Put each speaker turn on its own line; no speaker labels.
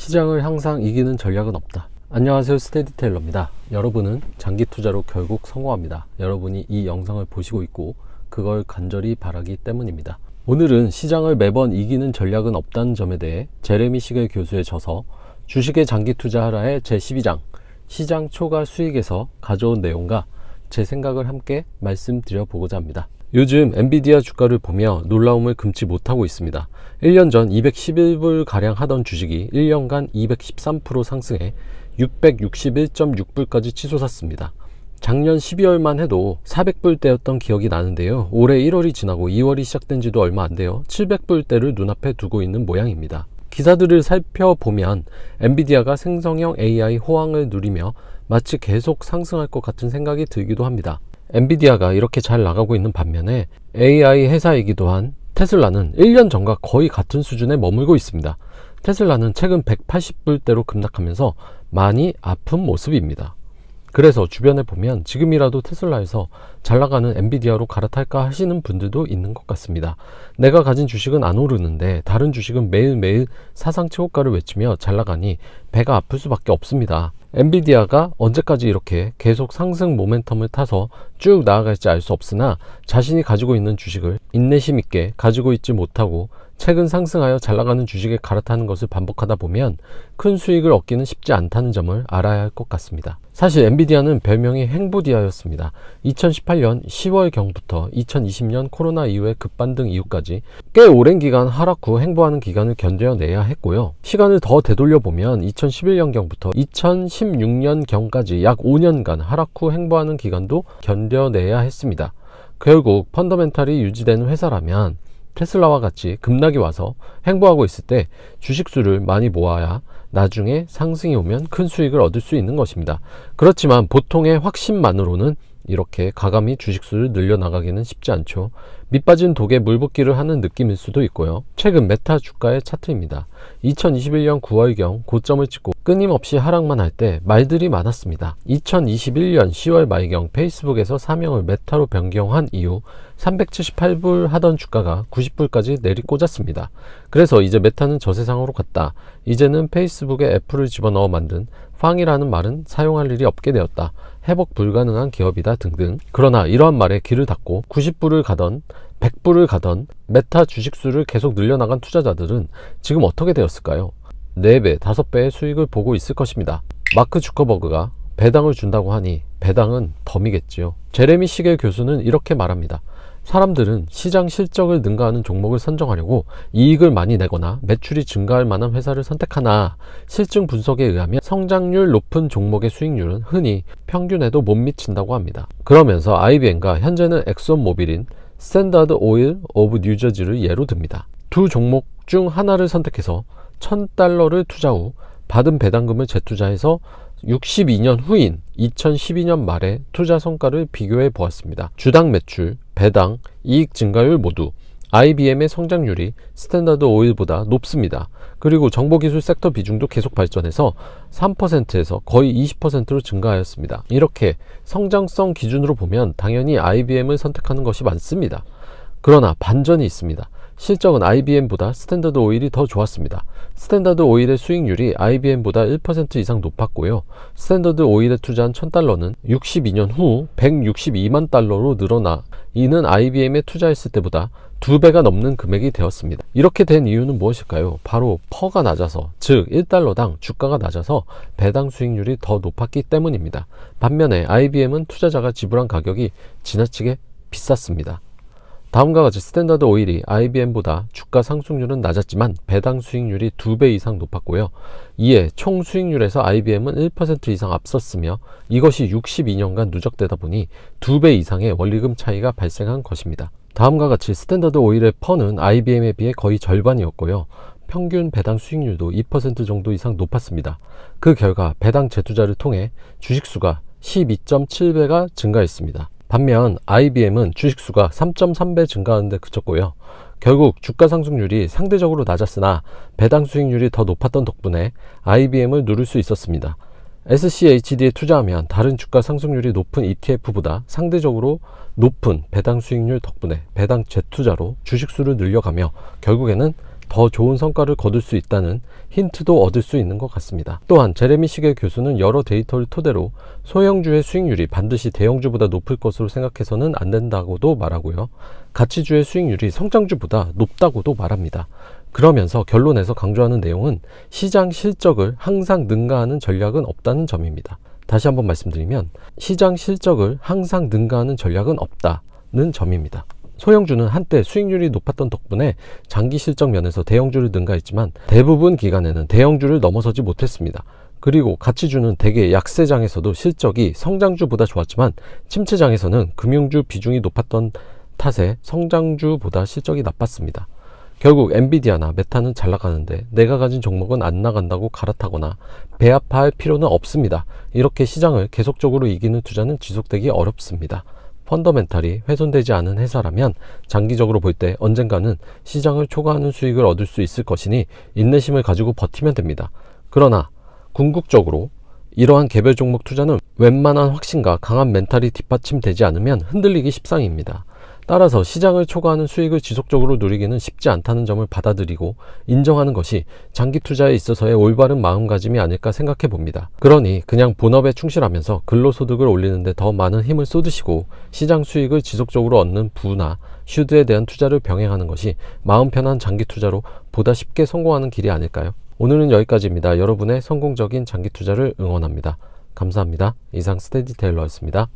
시장을 항상 이기는 전략은 없다. 안녕하세요, 스테디테일러입니다. 여러분은 장기 투자로 결국 성공합니다. 여러분이 이 영상을 보시고 있고 그걸 간절히 바라기 때문입니다. 오늘은 시장을 매번 이기는 전략은 없다는 점에 대해 제레미 시겔 교수의 저서 주식에 장기 투자하라의 제12장 시장 초과 수익에서 가져온 내용과 제 생각을 함께 말씀드려 보고자 합니다. 요즘 엔비디아 주가를 보며 놀라움을 금치 못하고 있습니다. 1년 전 211불가량 하던 주식이 1년간 213% 상승해 661.6불까지 치솟았습니다. 작년 12월만 해도 400불대였던 기억이 나는데요. 올해 1월이 지나고 2월이 시작된 지도 얼마 안 돼요. 700불대를 눈앞에 두고 있는 모양입니다. 기사들을 살펴보면 엔비디아가 생성형 AI 호황을 누리며 마치 계속 상승할 것 같은 생각이 들기도 합니다. 엔비디아가 이렇게 잘 나가고 있는 반면에 AI 회사이기도 한 테슬라는 1년 전과 거의 같은 수준에 머물고 있습니다. 테슬라는 최근 180불대로 급락하면서 많이 아픈 모습입니다. 그래서 주변에 보면 지금이라도 테슬라에서 잘 나가는 엔비디아로 갈아탈까 하시는 분들도 있는 것 같습니다. 내가 가진 주식은 안 오르는데 다른 주식은 매일매일 사상 최고가를 외치며 잘 나가니 배가 아플 수밖에 없습니다. 엔비디아가 언제까지 이렇게 계속 상승 모멘텀을 타서 쭉 나아갈지 알 수 없으나 자신이 가지고 있는 주식을 인내심 있게 가지고 있지 못하고 최근 상승하여 잘 나가는 주식에 갈아타는 것을 반복하다 보면 큰 수익을 얻기는 쉽지 않다는 점을 알아야 할 것 같습니다. 사실 엔비디아는 별명이 행보디아였습니다. 2018년 10월경부터 2020년 코로나 이후의 급반등 이후까지 꽤 오랜 기간 하락 후 행보하는 기간을 견뎌내야 했고요. 시간을 더 되돌려보면 2011년경부터 2016년경까지 약 5년간 하락 후 행보하는 기간도 견뎌내야 했습니다. 결국 펀더멘탈이 유지되는 회사라면 테슬라와 같이 급락이 와서 행보하고 있을 때 주식수를 많이 모아야 나중에 상승이 오면 큰 수익을 얻을 수 있는 것입니다. 그렇지만 보통의 확신만으로는 이렇게 가감히 주식수를 늘려나가기는 쉽지 않죠. 밑빠진 독에 물 붓기를 하는 느낌일 수도 있고요. 최근 메타 주가의 차트입니다. 2021년 9월경 고점을 찍고 끊임없이 하락만 할 때 말들이 많았습니다. 2021년 10월 말경 페이스북에서 사명을 메타로 변경한 이후 378불 하던 주가가 90불까지 내리꽂았습니다. 그래서 이제 메타는 저세상으로 갔다. 이제는 페이스북에 애플을 집어넣어 만든 팡이라는 말은 사용할 일이 없게 되었다. 회복 불가능한 기업이다 등등. 그러나 이러한 말에 귀를 닫고 90불을 가던 100불을 가던 메타 주식수를 계속 늘려나간 투자자들은 지금 어떻게 되었을까요? 4배, 5배의 수익을 보고 있을 것입니다. 마크 주커버그가 배당을 준다고 하니 배당은 덤이겠지요. 제레미 시겔 교수는 이렇게 말합니다. 사람들은 시장 실적을 능가하는 종목을 선정하려고 이익을 많이 내거나 매출이 증가할 만한 회사를 선택하나 실증 분석에 의하면 성장률 높은 종목의 수익률은 흔히 평균에도 못 미친다고 합니다. 그러면서 IBM과 현재는 엑손모빌인 스탠다드 오일 오브 뉴저지를 예로 듭니다. 두 종목 중 하나를 선택해서 $1,000를 투자 후 받은 배당금을 재투자해서 62년 후인 2012년 말의 투자 성과를 비교해 보았습니다. 주당 매출, 배당, 이익 증가율 모두 IBM의 성장률이 스탠다드 오일보다 높습니다. 그리고 정보기술 섹터 비중도 계속 발전해서 3%에서 거의 20%로 증가하였습니다. 이렇게 성장성 기준으로 보면 당연히 IBM을 선택하는 것이 많습니다. 그러나 반전이 있습니다. 실적은 IBM보다 스탠다드 오일이 더 좋았습니다. 스탠다드 오일의 수익률이 IBM보다 1% 이상 높았고요. 스탠다드 오일에 투자한 $1,000는 62년 후 162만 달러로 늘어나 이는 IBM에 투자했을 때보다 2배가 넘는 금액이 되었습니다. 이렇게 된 이유는 무엇일까요? 바로 퍼가 낮아서, 즉 $1당 주가가 낮아서 배당 수익률이 더 높았기 때문입니다. 반면에 IBM은 투자자가 지불한 가격이 지나치게 비쌌습니다. 다음과 같이 스탠다드 오일이 IBM보다 주가 상승률은 낮았지만 배당 수익률이 2배 이상 높았고요. 이에 총 수익률에서 IBM은 1% 이상 앞섰으며 이것이 62년간 누적되다 보니 2배 이상의 원리금 차이가 발생한 것입니다. 다음과 같이 스탠다드 오일의 퍼는 IBM에 비해 거의 절반이었고요. 평균 배당 수익률도 2% 정도 이상 높았습니다. 그 결과 배당 재투자를 통해 주식수가 12.7배가 증가했습니다. 반면 IBM은 주식수가 3.3배 증가하는 데 그쳤고요. 결국 주가 상승률이 상대적으로 낮았으나 배당 수익률이 더 높았던 덕분에 IBM을 누릴 수 있었습니다. SCHD에 투자하면 다른 주가 상승률이 높은 ETF보다 상대적으로 높은 배당 수익률 덕분에 배당 재투자로 주식수를 늘려가며 결국에는 더 좋은 성과를 거둘 수 있다는 힌트도 얻을 수 있는 것 같습니다. 또한 제레미 시겔 교수는 여러 데이터를 토대로 소형주의 수익률이 반드시 대형주보다 높을 것으로 생각해서는 안 된다고도 말하고요. 가치주의 수익률이 성장주보다 높다고도 말합니다. 그러면서 결론에서 강조하는 내용은 시장 실적을 항상 능가하는 전략은 없다는 점입니다. 다시 한번 말씀드리면 시장 실적을 항상 능가하는 전략은 없다는 점입니다. 소형주는 한때 수익률이 높았던 덕분에 장기 실적 면에서 대형주를 능가했지만 대부분 기간에는 대형주를 넘어서지 못했습니다. 그리고 가치주는 대개 약세장에서도 실적이 성장주보다 좋았지만 침체장에서는 금융주 비중이 높았던 탓에 성장주보다 실적이 나빴습니다. 결국 엔비디아나 메타는 잘 나가는데 내가 가진 종목은 안 나간다고 갈아타거나 배아파할 필요는 없습니다. 이렇게 시장을 계속적으로 이기는 투자는 지속되기 어렵습니다. 펀더멘탈이 훼손되지 않은 회사라면 장기적으로 볼 때 언젠가는 시장을 초과하는 수익을 얻을 수 있을 것이니 인내심을 가지고 버티면 됩니다. 그러나 궁극적으로 이러한 개별 종목 투자는 웬만한 확신과 강한 멘탈이 뒷받침되지 않으면 흔들리기 십상입니다. 따라서 시장을 초과하는 수익을 지속적으로 누리기는 쉽지 않다는 점을 받아들이고 인정하는 것이 장기 투자에 있어서의 올바른 마음가짐이 아닐까 생각해 봅니다. 그러니 그냥 본업에 충실하면서 근로소득을 올리는 데 더 많은 힘을 쏟으시고 시장 수익을 지속적으로 얻는 부나 슈드에 대한 투자를 병행하는 것이 마음 편한 장기 투자로 보다 쉽게 성공하는 길이 아닐까요? 오늘은 여기까지입니다. 여러분의 성공적인 장기 투자를 응원합니다. 감사합니다. 이상 스테디테일러였습니다.